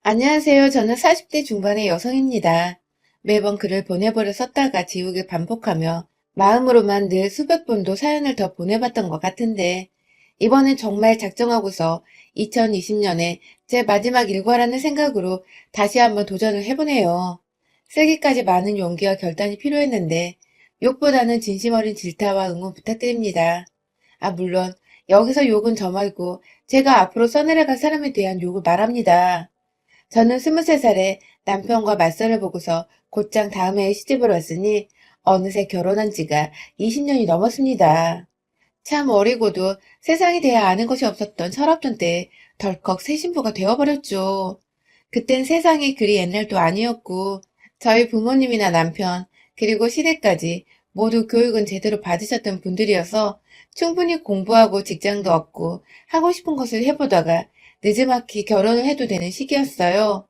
안녕하세요. 저는 40대 중반의 여성입니다. 매번 글을 보내버려 썼다가 지우개 반복하며 마음으로만 늘 수백 번도 사연을 더 보내봤던 것 같은데 이번엔 정말 작정하고서 2020년에 제 마지막 일과라는 생각으로 다시 한번 도전을 해보네요. 쓰기까지 많은 용기와 결단이 필요했는데 욕보다는 진심 어린 질타와 응원 부탁드립니다. 물론 여기서 욕은 저 말고 제가 앞으로 써내려갈 사람에 대한 욕을 말합니다. 저는 23살에 남편과 맞선을 보고서 곧장 다음 해에 시집을 왔으니 어느새 결혼한 지가 20년이 넘었습니다. 참 어리고도 세상에 대해 아는 것이 없었던 철없던 때에 덜컥 새 신부가 되어버렸죠. 그땐 세상이 그리 옛날도 아니었고 저희 부모님이나 남편 그리고 시댁까지 모두 교육은 제대로 받으셨던 분들이어서 충분히 공부하고 직장도 얻고 하고 싶은 것을 해보다가 느지막이 결혼을 해도 되는 시기였어요.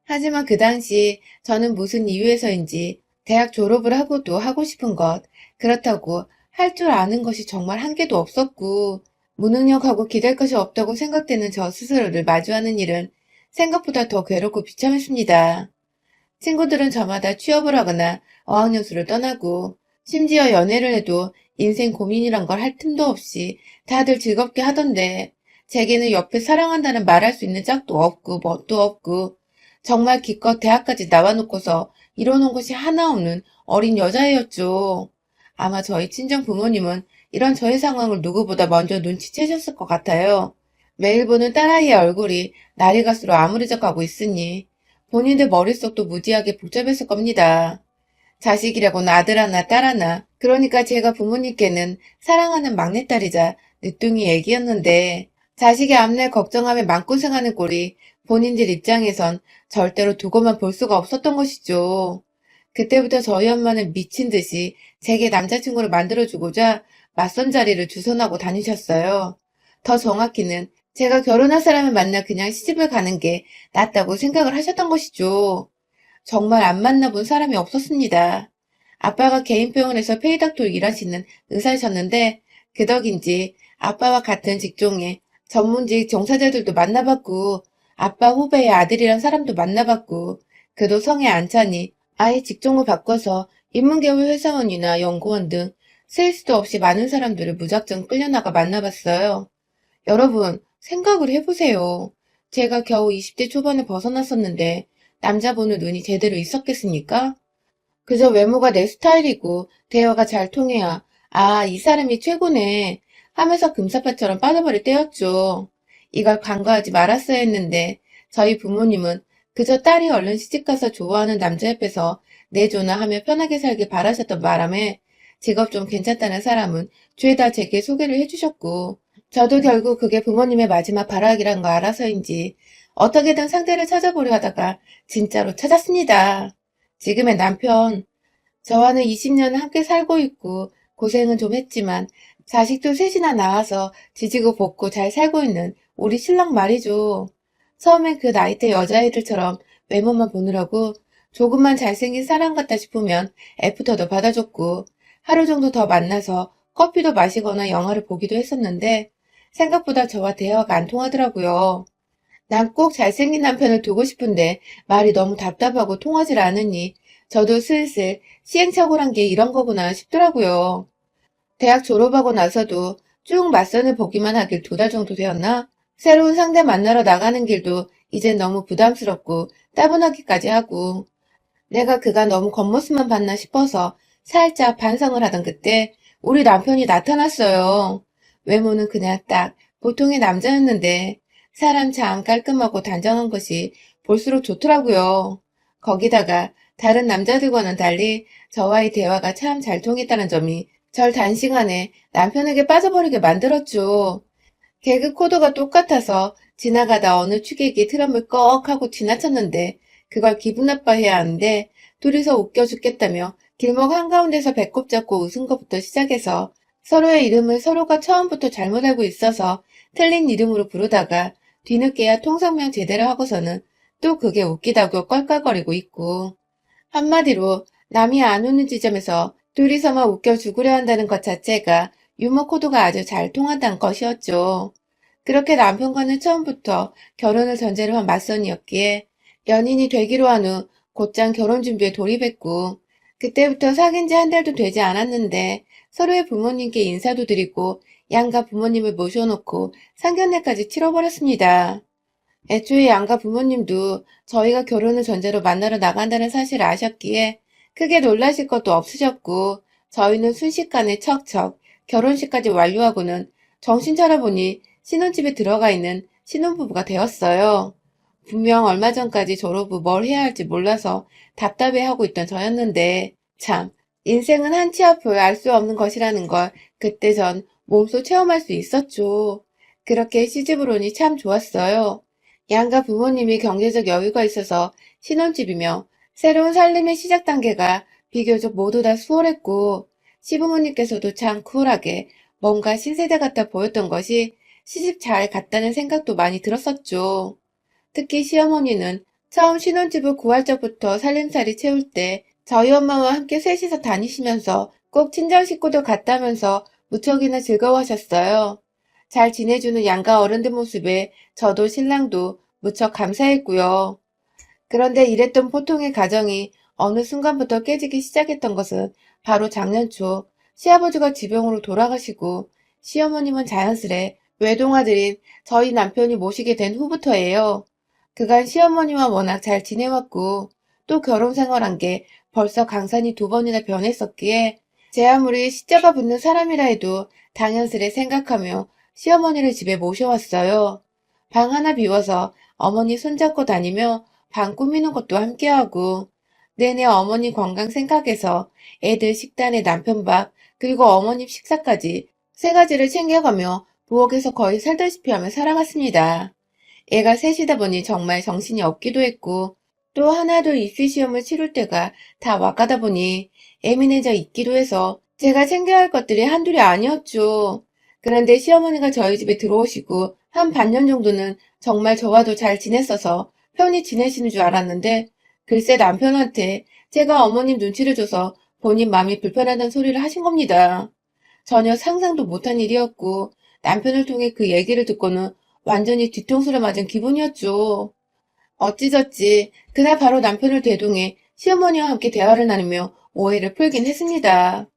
하지만 그 당시 저는 무슨 이유에서인지 대학 졸업을 하고도 하고 싶은 것, 그렇다고 할 줄 아는 것이 정말 한 개도 없었고, 무능력하고 기댈 것이 없다고 생각되는 저 스스로를 마주하는 일은 생각보다 더 괴롭고 비참했습니다. 친구들은 저마다 취업을 하거나 어학연수를 떠나고, 심지어 연애를 해도 인생 고민이란 걸 할 틈도 없이 다들 즐겁게 하던데, 제게는 옆에 사랑한다는 말할 수 있는 짝도 없고, 뭣도 없고, 정말 기껏 대학까지 나와놓고서 이뤄놓은 것이 하나 없는 어린 여자애였죠. 아마 저희 친정 부모님은 이런 저의 상황을 누구보다 먼저 눈치채셨을 것 같아요. 매일 보는 딸아이의 얼굴이 날이 갈수록 암울해져가고 있으니 본인들 머릿속도 무지하게 복잡했을 겁니다. 자식이라고는 아들 하나 딸 하나. 그러니까 제가 부모님께는 사랑하는 막내딸이자 늦둥이 애기였는데 자식의 앞날 걱정하며 맘고생하는 꼴이 본인들 입장에선 절대로 두고만 볼 수가 없었던 것이죠. 그때부터 저희 엄마는 미친 듯이 제게 남자친구를 만들어주고자 맞선 자리를 주선하고 다니셨어요. 더 정확히는 제가 결혼할 사람을 만나 그냥 시집을 가는 게 낫다고 생각을 하셨던 것이죠. 정말 안 만나본 사람이 없었습니다. 아빠가 개인병원에서 페이닥토 일하시는 의사셨는데 그 덕인지 아빠와 같은 직종의 전문직 종사자들도 만나봤고 아빠 후배의 아들이란 사람도 만나봤고 그도 성에 안 차니 아예 직종을 바꿔서 인문계열 회사원이나 연구원 등 셀 수도 없이 많은 사람들을 무작정 끌려나가 만나봤어요. 여러분, 생각을 해보세요. 제가 겨우 20대 초반에 벗어났었는데 남자 보는 눈이 제대로 있었겠습니까? 그저 외모가 내 스타일이고 대화가 잘 통해야 이 사람이 최고네 하면서 금사빠처럼 빠져버릴 때였죠. 이걸 간과하지 말았어야 했는데 저희 부모님은 그저 딸이 얼른 시집가서 좋아하는 남자 옆에서 내조나 하며 편하게 살길 바라셨던 바람에 직업 좀 괜찮다는 사람은 죄다 제게 소개를 해주셨고 저도 결국 그게 부모님의 마지막 발악이란 거 알아서인지 어떻게든 상대를 찾아보려 하다가 진짜로 찾았습니다. 지금의 남편, 저와는 20년을 함께 살고 있고 고생은 좀 했지만 자식도 셋이나 낳아서 지지고 볶고 잘 살고 있는 우리 신랑 말이죠. 처음엔 그 나이대 여자애들처럼 외모만 보느라고 조금만 잘생긴 사람 같다 싶으면 애프터도 받아줬고 하루 정도 더 만나서 커피도 마시거나 영화를 보기도 했었는데 생각보다 저와 대화가 안 통하더라고요. 난 꼭 잘생긴 남편을 두고 싶은데 말이 너무 답답하고 통하질 않으니 저도 슬슬 시행착오란 게 이런 거구나 싶더라고요. 대학 졸업하고 나서도 쭉 맞선을 보기만 하길 2달 정도 되었나? 새로운 상대 만나러 나가는 길도 이젠 너무 부담스럽고 따분하기까지 하고 내가 그가 너무 겉모습만 봤나 싶어서 살짝 반성을 하던 그때 우리 남편이 나타났어요. 외모는 그냥 딱 보통의 남자였는데 사람 참 깔끔하고 단정한 것이 볼수록 좋더라고요. 거기다가 다른 남자들과는 달리 저와의 대화가 참 잘 통했다는 점이 절 단시간에 남편에게 빠져버리게 만들었죠. 개그 코드가 똑같아서 지나가다 어느 취객이 트럼을 꺽 하고 지나쳤는데 그걸 기분 나빠해야 하는데 둘이서 웃겨 죽겠다며 길목 한가운데서 배꼽 잡고 웃은 것부터 시작해서 서로의 이름을 서로가 처음부터 잘못 알고 있어서 틀린 이름으로 부르다가 뒤늦게야 통성명 제대로 하고서는 또 그게 웃기다고 껄껄거리고 있고 한마디로 남이 안 웃는 지점에서 둘이서만 웃겨 죽으려 한다는 것 자체가 유머 코드가 아주 잘 통한다는 것이었죠. 그렇게 남편과는 처음부터 결혼을 전제로 한 맞선이었기에 연인이 되기로 한 후 곧장 결혼 준비에 돌입했고 그때부터 사귄 지 한 달도 되지 않았는데 서로의 부모님께 인사도 드리고 양가 부모님을 모셔놓고 상견례까지 치러버렸습니다. 애초에 양가 부모님도 저희가 결혼을 전제로 만나러 나간다는 사실을 아셨기에 크게 놀라실 것도 없으셨고 저희는 순식간에 척척 결혼식까지 완료하고는 정신 차려보니 신혼집에 들어가 있는 신혼부부가 되었어요. 분명 얼마 전까지 졸업 후 뭘 해야 할지 몰라서 답답해하고 있던 저였는데 참 인생은 한 치 앞을 알 수 없는 것이라는 걸 그때 전 몸소 체험할 수 있었죠. 그렇게 시집을 오니 참 좋았어요. 양가 부모님이 경제적 여유가 있어서 신혼집이며 새로운 살림의 시작 단계가 비교적 모두 다 수월했고 시부모님께서도 참 쿨하게 뭔가 신세대 같아 보였던 것이 시집 잘 갔다는 생각도 많이 들었었죠. 특히 시어머니는 처음 신혼집을 구할 적부터 살림살이 채울 때 저희 엄마와 함께 셋이서 다니시면서 꼭 친정 식구도 같다면서 무척이나 즐거워하셨어요. 잘 지내주는 양가 어른들 모습에 저도 신랑도 무척 감사했고요. 그런데 이랬던 보통의 가정이 어느 순간부터 깨지기 시작했던 것은 바로 작년 초 시아버지가 지병으로 돌아가시고 시어머님은 자연스레 외동아들인 저희 남편이 모시게 된 후부터예요. 그간 시어머니와 워낙 잘 지내왔고 또 결혼 생활한 게 벌써 강산이 2번이나 변했었기에 제 아무리 십자가 붙는 사람이라 해도 당연스레 생각하며 시어머니를 집에 모셔왔어요. 방 하나 비워서 어머니 손잡고 다니며 방 꾸미는 것도 함께하고 내내 어머니 건강 생각해서 애들 식단에 남편 밥 그리고 어머님 식사까지 3가지를 챙겨가며 부엌에서 거의 살다시피 하며 살아갔습니다. 애가 셋이다 보니 정말 정신이 없기도 했고 또 하나둘 입시 시험을 치를 때가 다 와가다 보니 예민해져 있기도 해서 제가 챙겨야 할 것들이 한둘이 아니었죠. 그런데 시어머니가 저희 집에 들어오시고 한 반년 정도는 정말 저와도 잘 지냈어서 편히 지내시는 줄 알았는데 글쎄 남편한테 제가 어머님 눈치를 줘서 본인 마음이 불편하다는 소리를 하신 겁니다. 전혀 상상도 못한 일이었고 남편을 통해 그 얘기를 듣고는 완전히 뒤통수를 맞은 기분이었죠. 어찌저찌 그날 바로 남편을 대동해 시어머니와 함께 대화를 나누며 오해를 풀긴 했습니다.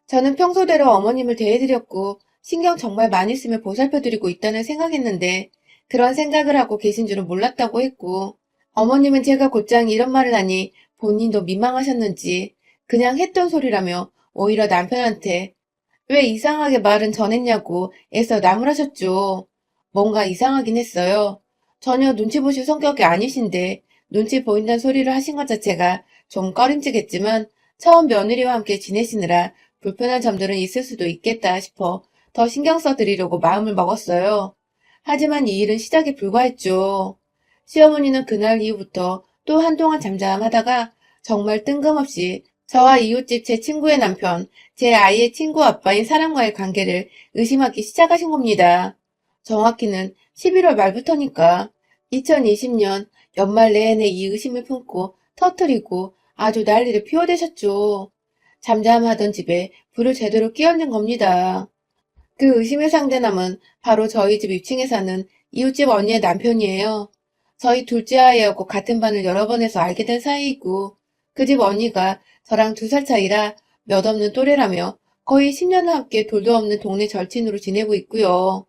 저는 평소대로 어머님을 대해드렸고 신경 정말 많이 쓰며 보살펴드리고 있다는 생각했는데 그런 생각을 하고 계신 줄은 몰랐다고 했고 어머님은 제가 곧장 이런 말을 하니 본인도 민망하셨는지 그냥 했던 소리라며 오히려 남편한테 왜 이상하게 말은 전했냐고 애써 나무라셨죠. 뭔가 이상하긴 했어요. 전혀 눈치 보실 성격이 아니신데 눈치 보인다는 소리를 하신 것 자체가 좀 꺼림칙했지만 처음 며느리와 함께 지내시느라 불편한 점들은 있을 수도 있겠다 싶어 더 신경 써드리려고 마음을 먹었어요. 하지만 이 일은 시작에 불과했죠. 시어머니는 그날 이후부터 또 한동안 잠잠하다가 정말 뜬금없이 저와 이웃집 제 친구의 남편, 제 아이의 친구 아빠인 사람과의 관계를 의심하기 시작하신 겁니다. 정확히는 11월 말부터니까 2020년 연말 내내 이 의심을 품고 터뜨리고 아주 난리를 피워대셨죠. 잠잠하던 집에 불을 제대로 끼얹은 겁니다. 그 의심의 상대남은 바로 저희 집 2층에 사는 이웃집 언니의 남편이에요. 저희 둘째 아이하고 같은 반을 여러 번 해서 알게 된 사이이고 그 집 언니가 저랑 2살 차이라 몇 없는 또래라며 거의 10년을 함께 돌도 없는 동네 절친으로 지내고 있고요.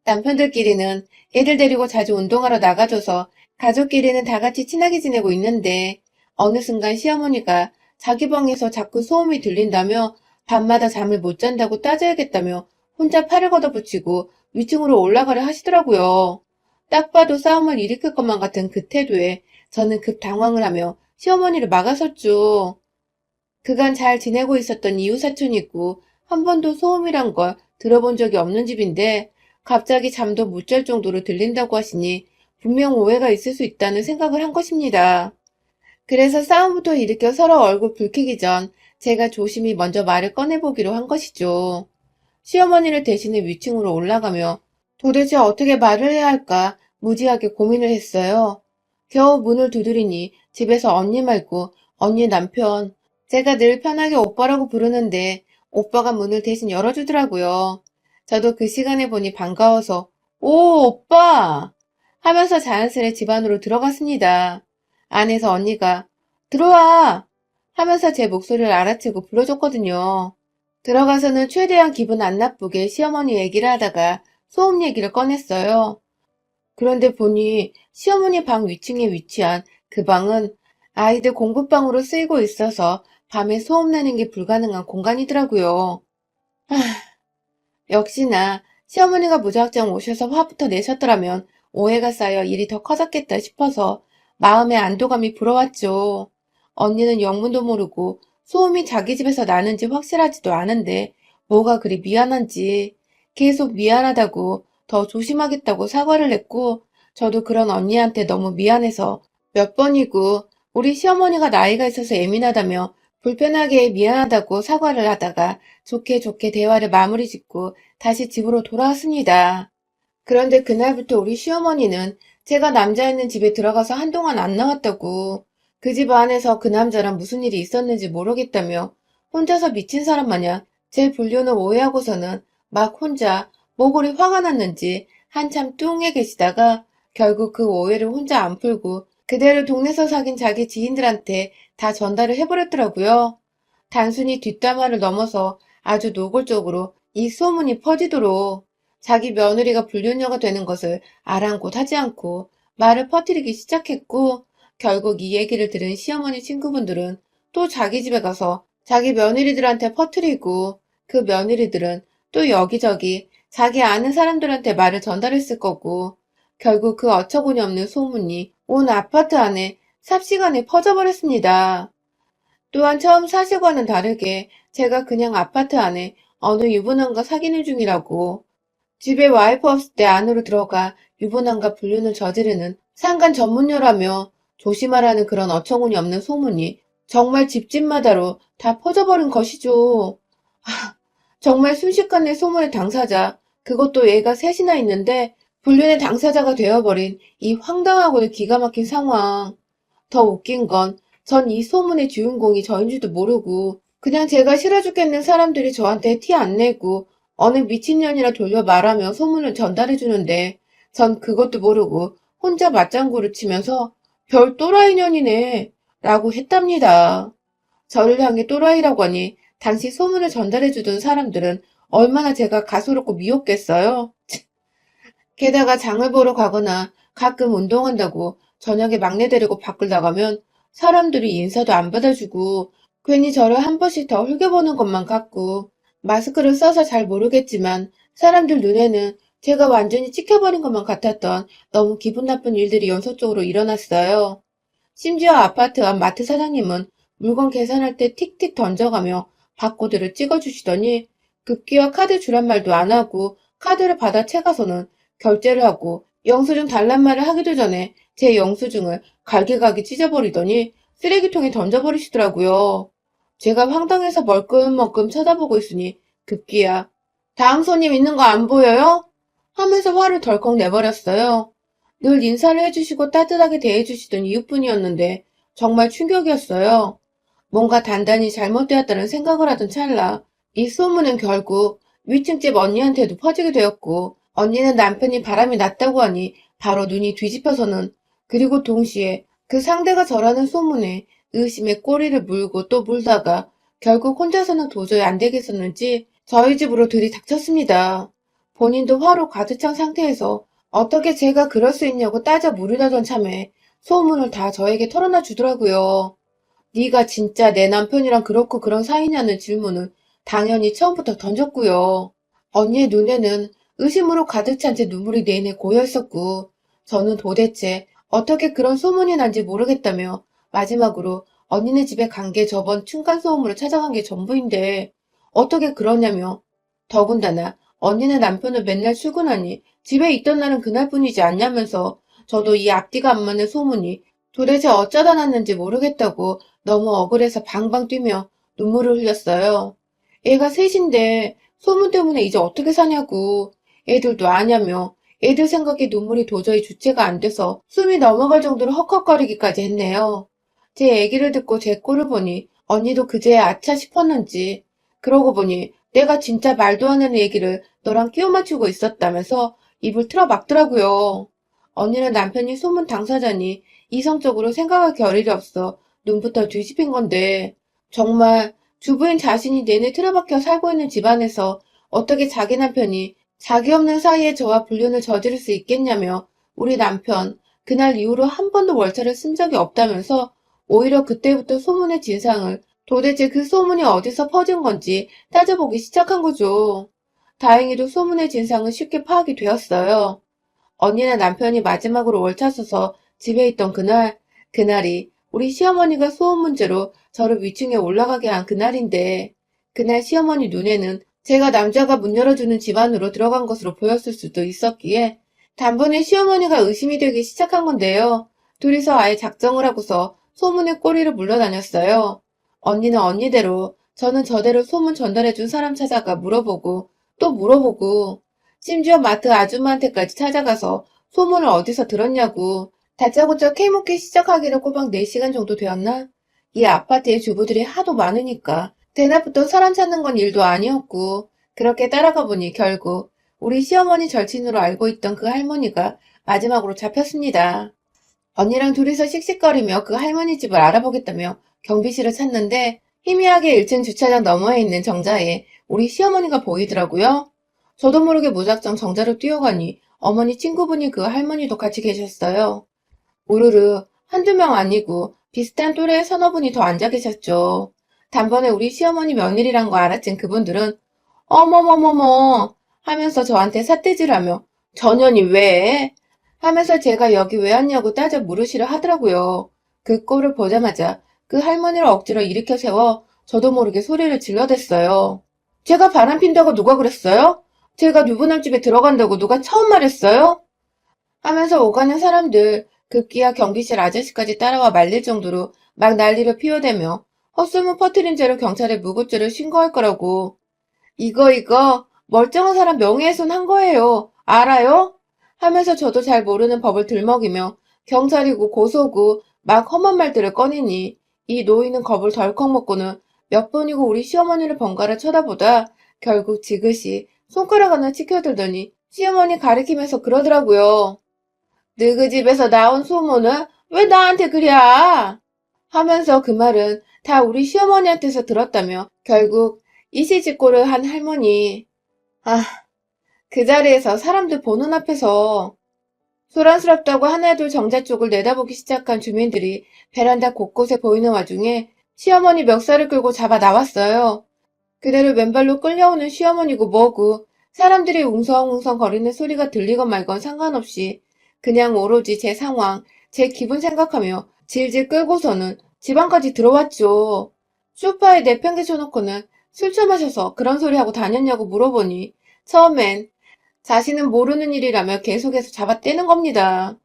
남편들끼리는 애들 데리고 자주 운동하러 나가줘서 가족끼리는 다 같이 친하게 지내고 있는데 어느 순간 시어머니가 자기 방에서 자꾸 소음이 들린다며 밤마다 잠을 못 잔다고 따져야겠다며 혼자 팔을 걷어붙이고 위층으로 올라가려 하시더라고요. 딱 봐도 싸움을 일으킬 것만 같은 그 태도에 저는 급 당황을 하며 시어머니를 막아섰죠. 그간 잘 지내고 있었던 이웃 사촌이 있고 한 번도 소음이란 걸 들어본 적이 없는 집인데 갑자기 잠도 못 잘 정도로 들린다고 하시니 분명 오해가 있을 수 있다는 생각을 한 것입니다. 그래서 싸움부터 일으켜 서로 얼굴 붉히기 전 제가 조심히 먼저 말을 꺼내보기로 한 것이죠. 시어머니를 대신해 위층으로 올라가며 도대체 어떻게 말을 해야 할까 무지하게 고민을 했어요. 겨우 문을 두드리니 집에서 언니 말고 언니 남편, 제가 늘 편하게 오빠라고 부르는데 오빠가 문을 대신 열어주더라고요. 저도 그 시간에 보니 반가워서 오, 오빠! 하면서 자연스레 집 안으로 들어갔습니다. 안에서 언니가 들어와! 하면서 제 목소리를 알아채고 불러줬거든요. 들어가서는 최대한 기분 안 나쁘게 시어머니 얘기를 하다가 소음 얘기를 꺼냈어요. 그런데 보니 시어머니 방 위층에 위치한 그 방은 아이들 공부방으로 쓰이고 있어서 밤에 소음 내는 게 불가능한 공간이더라고요. 역시나 시어머니가 무작정 오셔서 화부터 내셨더라면 오해가 쌓여 일이 더 커졌겠다 싶어서 마음의 안도감이 불어왔죠. 언니는 영문도 모르고 소음이 자기 집에서 나는지 확실하지도 않은데 뭐가 그리 미안한지 계속 미안하다고 더 조심하겠다고 사과를 했고 저도 그런 언니한테 너무 미안해서 몇 번이고 우리 시어머니가 나이가 있어서 예민하다며 불편하게 미안하다고 사과를 하다가 좋게 좋게 대화를 마무리 짓고 다시 집으로 돌아왔습니다. 그런데 그날부터 우리 시어머니는 제가 남자 있는 집에 들어가서 한동안 안 나왔다고 그 집 안에서 그 남자랑 무슨 일이 있었는지 모르겠다며 혼자서 미친 사람 마냥 제 불륜을 오해하고서는 막 혼자 모골이 화가 났는지 한참 뚱해 계시다가 결국 그 오해를 혼자 안 풀고 그대로 동네에서 사귄 자기 지인들한테 다 전달을 해버렸더라고요. 단순히 뒷담화를 넘어서 아주 노골적으로 이 소문이 퍼지도록 자기 며느리가 불륜녀가 되는 것을 아랑곳하지 않고 말을 퍼뜨리기 시작했고 결국 이 얘기를 들은 시어머니 친구분들은 또 자기 집에 가서 자기 며느리들한테 퍼뜨리고 그 며느리들은 또 여기저기 자기 아는 사람들한테 말을 전달했을 거고 결국 그 어처구니 없는 소문이 온 아파트 안에 삽시간에 퍼져버렸습니다. 또한 처음 사실과는 다르게 제가 그냥 아파트 안에 어느 유부남과 사귀는 중이라고 집에 와이프 없을 때 안으로 들어가 유부남과 불륜을 저지르는 상간 전문녀라며 조심하라는 그런 어처구니 없는 소문이 정말 집집마다로 다 퍼져버린 것이죠. 정말 순식간에 소문의 당사자, 그것도 애가 셋이나 있는데 불륜의 당사자가 되어버린 이 황당하고도 기가 막힌 상황. 더 웃긴 건 전 이 소문의 주인공이 저인 줄도 모르고 그냥 제가 싫어 죽겠는 사람들이 저한테 티 안 내고 어느 미친년이라 돌려 말하며 소문을 전달해 주는데 전 그것도 모르고 혼자 맞장구를 치면서 별 또라이년이네 라고 했답니다. 저를 향해 또라이라고 하니 당시 소문을 전달해 주던 사람들은 얼마나 제가 가소롭고 미웠겠어요. 게다가 장을 보러 가거나 가끔 운동한다고 저녁에 막내 데리고 밖을 나가면 사람들이 인사도 안 받아주고 괜히 저를 한 번씩 더 흘겨보는 것만 같고 마스크를 써서 잘 모르겠지만 사람들 눈에는 제가 완전히 찍혀버린 것만 같았던 너무 기분 나쁜 일들이 연속적으로 일어났어요. 심지어 아파트 앞 마트 사장님은 물건 계산할 때 틱틱 던져가며 바코드를 찍어주시더니 급기야 카드 주란 말도 안 하고 카드를 받아 채가서는 결제를 하고 영수증 달란 말을 하기도 전에 제 영수증을 갈기갈기 찢어버리더니 쓰레기통에 던져버리시더라고요. 제가 황당해서 멀끔멀끔 쳐다보고 있으니 급기야 다음 손님 있는 거 안 보여요? 하면서 화를 덜컥 내버렸어요. 늘 인사를 해주시고 따뜻하게 대해주시던 이웃분이었는데 정말 충격이었어요. 뭔가 단단히 잘못되었다는 생각을 하던 찰나 이 소문은 결국 위층집 언니한테도 퍼지게 되었고 언니는 남편이 바람이 났다고 하니 바로 눈이 뒤집혀서는 그리고 동시에 그 상대가 저라는 소문에 의심의 꼬리를 물고 또 물다가 결국 혼자서는 도저히 안 되겠었는지 저희 집으로 들이닥쳤습니다. 본인도 화로 가득 찬 상태에서 어떻게 제가 그럴 수 있냐고 따져 물으려던 참에 소문을 다 저에게 털어놔 주더라고요. 네가 진짜 내 남편이랑 그렇고 그런 사이냐는 질문을 당연히 처음부터 던졌고요. 언니의 눈에는 의심으로 가득 찬 제 눈물이 내내 고여 있었고 저는 도대체 어떻게 그런 소문이 난지 모르겠다며 마지막으로 언니네 집에 간 게 저번 층간소음으로 찾아간 게 전부인데 어떻게 그러냐며 더군다나 언니네 남편은 맨날 출근하니 집에 있던 날은 그날뿐이지 않냐면서 저도 이 앞뒤가 안 맞는 소문이 도대체 어쩌다 났는지 모르겠다고 너무 억울해서 방방 뛰며 눈물을 흘렸어요. 애가 셋인데 소문 때문에 이제 어떻게 사냐고 애들도 아냐며 애들 생각에 눈물이 도저히 주체가 안 돼서 숨이 넘어갈 정도로 헉헉거리기까지 했네요. 제 얘기를 듣고 제 꼴을 보니 언니도 그제야 아차 싶었는지 그러고 보니 내가 진짜 말도 안 되는 얘기를 너랑 끼워 맞추고 있었다면서 입을 틀어 막더라고요. 언니는 남편이 소문 당사자니 이성적으로 생각할 겨를이 없어 눈부터 뒤집힌 건데 정말 주부인 자신이 내내 틀어박혀 살고 있는 집안에서 어떻게 자기 남편이 자기 없는 사이에 저와 불륜을 저지를 수 있겠냐며 우리 남편 그날 이후로 한 번도 월차를 쓴 적이 없다면서 오히려 그때부터 소문의 진상을 도대체 그 소문이 어디서 퍼진 건지 따져보기 시작한 거죠. 다행히도 소문의 진상은 쉽게 파악이 되었어요. 언니네 남편이 마지막으로 월차 써서 집에 있던 그날이 우리 시어머니가 소음 문제로 저를 위층에 올라가게 한 그날인데, 그날 시어머니 눈에는 제가 남자가 문 열어주는 집안으로 들어간 것으로 보였을 수도 있었기에, 단번에 시어머니가 의심이 되기 시작한 건데요. 둘이서 아예 작정을 하고서 소문의 꼬리를 물러다녔어요. 언니는 언니대로, 저는 저대로 소문 전달해준 사람 찾아가 물어보고, 또 물어보고, 심지어 마트 아줌마한테까지 찾아가서 소문을 어디서 들었냐고 다짜고짜 캐묻기 시작하기로 꼬박 4시간 정도 되었나? 이 아파트에 주부들이 하도 많으니까 대낮부터 사람 찾는 건 일도 아니었고 그렇게 따라가 보니 결국 우리 시어머니 절친으로 알고 있던 그 할머니가 마지막으로 잡혔습니다. 언니랑 둘이서 씩씩거리며 그 할머니 집을 알아보겠다며 경비실을 찾는데 희미하게 1층 주차장 너머에 있는 정자에 우리 시어머니가 보이더라고요. 저도 모르게 무작정 정자로 뛰어가니 어머니 친구분이 그 할머니도 같이 계셨어요. 우르르 한두 명 아니고 비슷한 또래의 서너 분이 더 앉아 계셨죠. 단번에 우리 시어머니 며느리란 거 알아챈 그분들은 어머머머머 하면서 저한테 삿대질하며 전현이 왜? 하면서 제가 여기 왜 왔냐고 따져 물으시려 하더라고요. 그 꼴을 보자마자 그 할머니를 억지로 일으켜 세워 저도 모르게 소리를 질러댔어요. 제가 바람핀다고 누가 그랬어요? 제가 유부남 집에 들어간다고 누가 처음 말했어요? 하면서 오가는 사람들 급기야 경비실 아저씨까지 따라와 말릴 정도로 막 난리를 피워대며 헛소문 퍼뜨린 죄로 경찰에 무고죄를 신고할 거라고. 이거 멀쩡한 사람 명예훼손 한 거예요. 알아요? 하면서 저도 잘 모르는 법을 들먹이며 경찰이고 고소고 막 험한 말들을 꺼내니 이 노인은 겁을 덜컥 먹고는 몇 번이고 우리 시어머니를 번갈아 쳐다보다 결국 지그시 손가락 하나 치켜들더니 시어머니 가리키면서 그러더라고요. 너희 집에서 나온 소문은 왜 나한테 그랴? 하면서 그 말은 다 우리 시어머니한테서 들었다며 결국 이시직고를 한 할머니. 아, 그 자리에서 사람들 보는 앞에서 소란스럽다고 하나둘 정자 쪽을 내다보기 시작한 주민들이 베란다 곳곳에 보이는 와중에 시어머니 멱살을 끌고 잡아 나왔어요. 그대로 왼발로 끌려오는 시어머니고 뭐고 사람들이 웅성웅성 거리는 소리가 들리건 말건 상관없이 그냥 오로지 제 상황, 제 기분 생각하며 질질 끌고서는 집 안까지 들어왔죠. 소파에 내팽개쳐놓고는 술 처마셔서 그런 소리 하고 다녔냐고 물어보니 처음엔 자신은 모르는 일이라며 계속해서 잡아떼는 겁니다.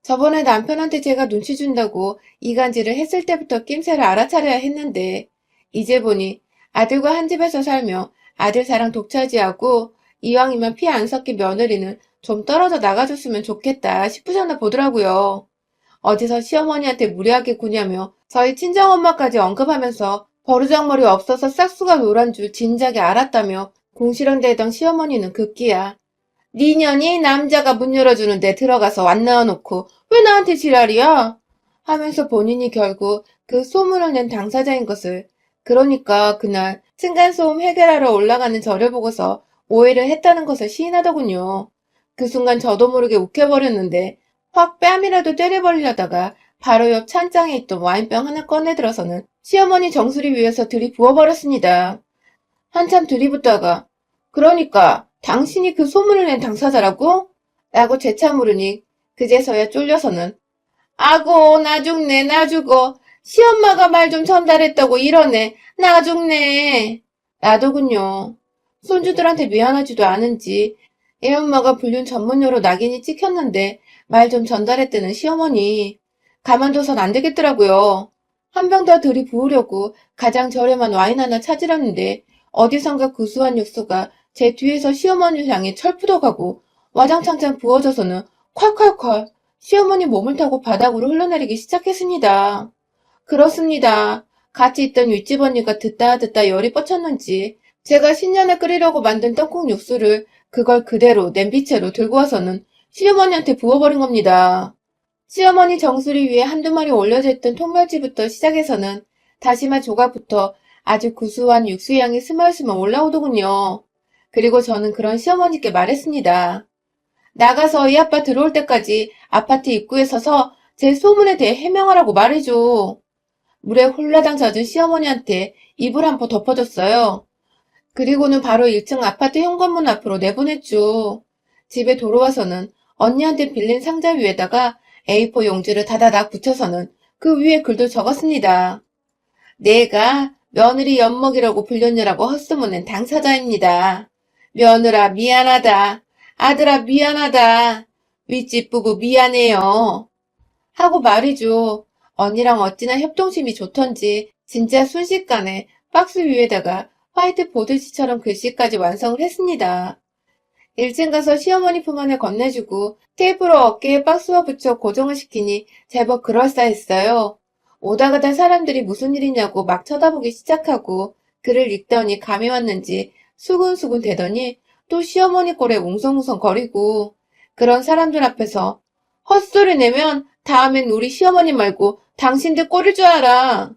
저번에 남편한테 제가 눈치 준다고 이간질을 했을 때부터 낌새를 알아차려야 했는데 이제 보니 아들과 한 집에서 살며 아들 사랑 독차지하고 이왕이면 피 안 섞인 며느리는 좀 떨어져 나가줬으면 좋겠다 싶으셨나 보더라고요. 어디서 시어머니한테 무례하게 구냐며 저희 친정엄마까지 언급하면서 버르장머리 없어서 싹수가 노란 줄 진작에 알았다며 궁시렁대던 시어머니는 급기야 니년이 남자가 문 열어주는데 들어가서 안 나와놓고 왜 나한테 지랄이야? 하면서 본인이 결국 그 소문을 낸 당사자인 것을 그러니까 그날 층간소음 해결하러 올라가는 저를 보고서 오해를 했다는 것을 시인하더군요. 그 순간 저도 모르게 욱해버렸는데 확 뺨이라도 때려버리려다가 바로 옆 찬장에 있던 와인병 하나 꺼내들어서는 시어머니 정수리 위에서 들이부어버렸습니다. 한참 들이붓다가 그러니까 당신이 그 소문을 낸 당사자라고? 라고 재차 물으니 그제서야 쫄려서는 아고 나 죽네 나 죽어 시엄마가 말 좀 전달했다고 이러네 나 죽네 나더군요. 손주들한테 미안하지도 않은지 애엄마가 불륜 전문녀로 낙인이 찍혔는데 말 좀 전달했다는 시어머니 가만둬선 안 되겠더라고요. 한 병 더 들이부으려고 가장 저렴한 와인 하나 찾으려는데 어디선가 구수한 육수가 제 뒤에서 시어머니를 향해 철푸덕하고 와장창창 부어져서는 콸콸콸 시어머니 몸을 타고 바닥으로 흘러내리기 시작했습니다. 그렇습니다. 같이 있던 윗집 언니가 듣다 열이 뻗쳤는지 제가 신년에 끓이려고 만든 떡국 육수를 그걸 그대로 냄비채로 들고 와서는 시어머니한테 부어버린 겁니다. 시어머니 정수리 위에 한두 마리 올려져 있던 통멸치부터 시작해서는 다시마 조각부터 아주 구수한 육수 향이 스멀스멀 올라오더군요. 그리고 저는 그런 시어머니께 말했습니다. 나가서 이 아빠 들어올 때까지 아파트 입구에 서서 제 소문에 대해 해명하라고 말해줘. 물에 홀라당 젖은 시어머니한테 이불 한 포 덮어줬어요. 그리고는 바로 1층 아파트 현관문 앞으로 내보냈죠. 집에 돌아와서는 언니한테 빌린 상자 위에다가 A4 용지를 다다닥 붙여서는 그 위에 글도 적었습니다. 내가 며느리 엿먹이라고 불렸느라고 헛소문낸 당사자입니다. 며느라 미안하다. 아들아 미안하다. 윗집 부부 미안해요. 하고 말이죠. 언니랑 어찌나 협동심이 좋던지 진짜 순식간에 박스 위에다가 화이트 보드지처럼 글씨까지 완성을 했습니다. 1층 가서 시어머니 품 안에 건네주고 테이프로 어깨에 박스와 붙여 고정을 시키니 제법 그럴싸했어요. 오다 가다 사람들이 무슨 일이냐고 막 쳐다보기 시작하고 글을 읽더니 감이 왔는지 수근수근 대더니 또 시어머니 꼴에 웅성웅성 거리고 그런 사람들 앞에서 헛소리 내면 다음엔 우리 시어머니 말고 당신들 꼴일 줄 알아.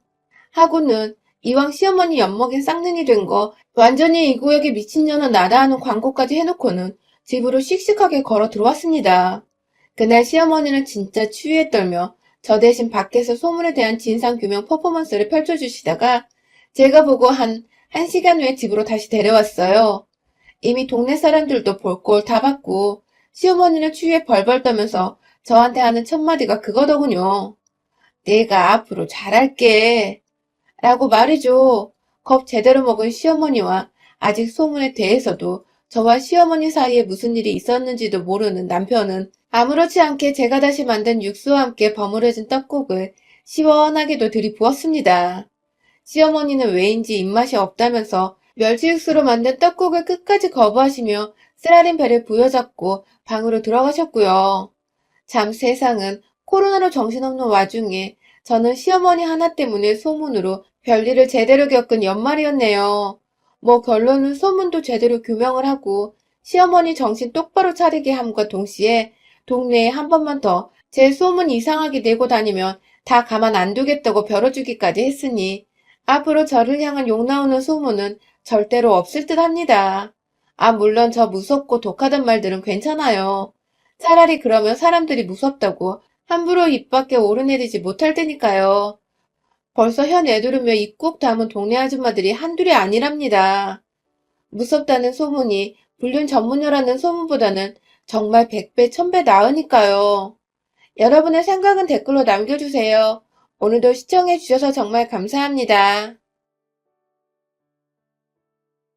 하고는 이왕 시어머니 엿먹인 쌍년이 된 거 완전히 이 구역에 미친년은 나다 하는 광고까지 해놓고는 집으로 씩씩하게 걸어 들어왔습니다. 그날 시어머니는 진짜 추위에 떨며 저 대신 밖에서 소문에 대한 진상규명 퍼포먼스를 펼쳐주시다가 제가 보고 한 1시간 후에 집으로 다시 데려왔어요. 이미 동네 사람들도 볼 꼴 다 봤고 시어머니는 추위에 벌벌 떠면서 저한테 하는 첫마디가 그거더군요. 내가 앞으로 잘할게. 라고 말이죠. 겁 제대로 먹은 시어머니와 아직 소문에 대해서도 저와 시어머니 사이에 무슨 일이 있었는지도 모르는 남편은 아무렇지 않게 제가 다시 만든 육수와 함께 버무려진 떡국을 시원하게도 들이부었습니다. 시어머니는 왜인지 입맛이 없다면서 멸치 육수로 만든 떡국을 끝까지 거부하시며 쓰라린 배를 부여잡고 방으로 들어가셨고요. 참 세상은 코로나로 정신없는 와중에 저는 시어머니 하나 때문에 소문으로 별일을 제대로 겪은 연말이었네요. 뭐 결론은 소문도 제대로 규명을 하고 시어머니 정신 똑바로 차리게 함과 동시에 동네에 한 번만 더 제 소문 이상하게 내고 다니면 다 가만 안 두겠다고 벼러주기까지 했으니 앞으로 저를 향한 욕 나오는 소문은 절대로 없을 듯 합니다. 아, 물론 저 무섭고 독하단 말들은 괜찮아요. 차라리 그러면 사람들이 무섭다고 함부로 입 밖에 오르내리지 못할 테니까요. 벌써 혀 내두르며 입 꾹 다문 동네 아줌마들이 한둘이 아니랍니다. 무섭다는 소문이 불륜 전문녀라는 소문보다는 정말 100배, 1000배 나으니까요. 여러분의 생각은 댓글로 남겨주세요. 오늘도 시청해주셔서 정말 감사합니다.